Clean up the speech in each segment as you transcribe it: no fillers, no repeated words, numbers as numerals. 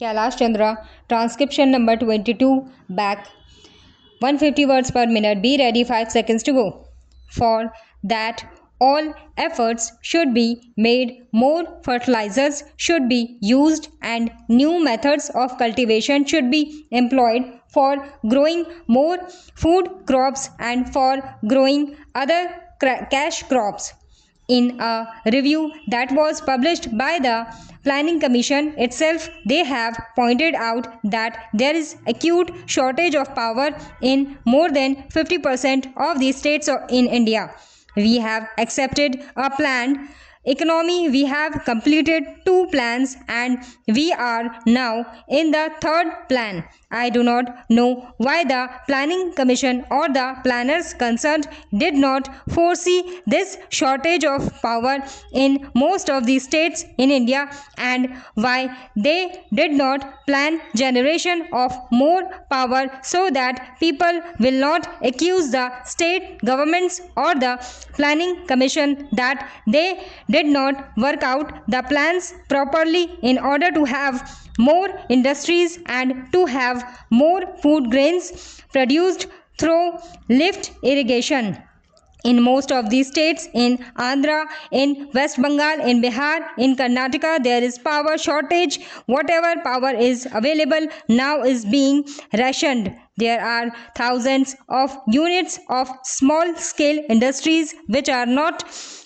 Kailash Chandra, transcription number 22, back. 150 words per minute. Be ready, 5 seconds to go. For that, all efforts should be made, more fertilizers should be used, and new methods of cultivation should be employed for growing more food crops and for growing other cash crops. In a review that was published by the Planning Commission itself, they have pointed out that there is acute shortage of power in more than 50% of the states in India. We have accepted a planned economy. We have completed 2 plans and we are now in the 3rd plan. I do not know why the Planning Commission or the planners concerned did not foresee this shortage of power in most of the states in India, and why they did not plan generation of more power so that people will not accuse the state governments or the Planning Commission that they did not work out the plans properly in order to have more industries and to have more food grains produced through lift irrigation. In most of these states, in Andhra, in West Bengal, in Bihar, in Karnataka, there is power shortage. Whatever power is available now is being rationed. There are thousands of units of small scale industries which are not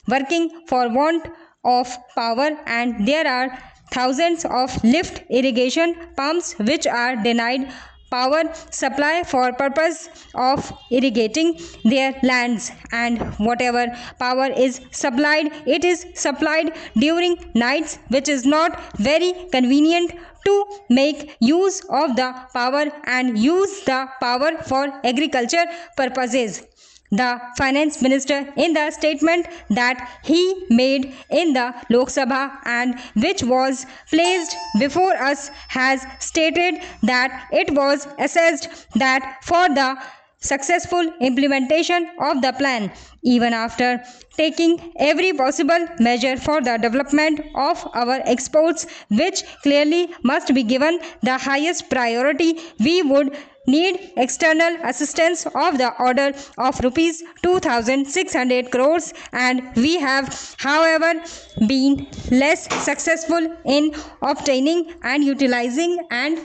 working for want of power, and there are thousands of lift irrigation pumps which are denied power supply for purpose of irrigating their lands, and whatever power is supplied, it is supplied during nights, which is not very convenient to make use of the power and use the power for agriculture purposes. The finance minister, in the statement that he made in the Lok Sabha and which was placed before us, has stated that it was assessed that for the successful implementation of the plan, even after taking every possible measure for the development of our exports, which clearly must be given the highest priority, we would need external assistance of the order of rupees 2,600 crores, and we have, however, been less successful in obtaining and utilizing and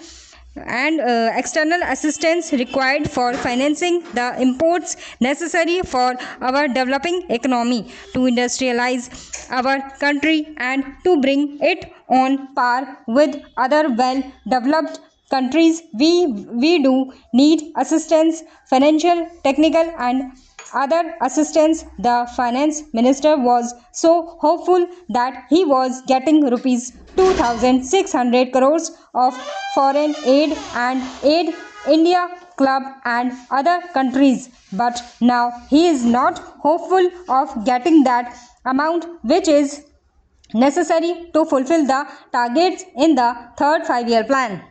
external assistance required for financing the imports necessary for our developing economy to industrialize our country and to bring it on par with other well developed countries. We do need assistance, financial, technical and other assistance. The finance minister was so hopeful that he was getting rupees 2,600 crores of foreign aid and aid India Club and other countries, but now he is not hopeful of getting that amount which is necessary to fulfill the targets in the 3rd 5-year plan.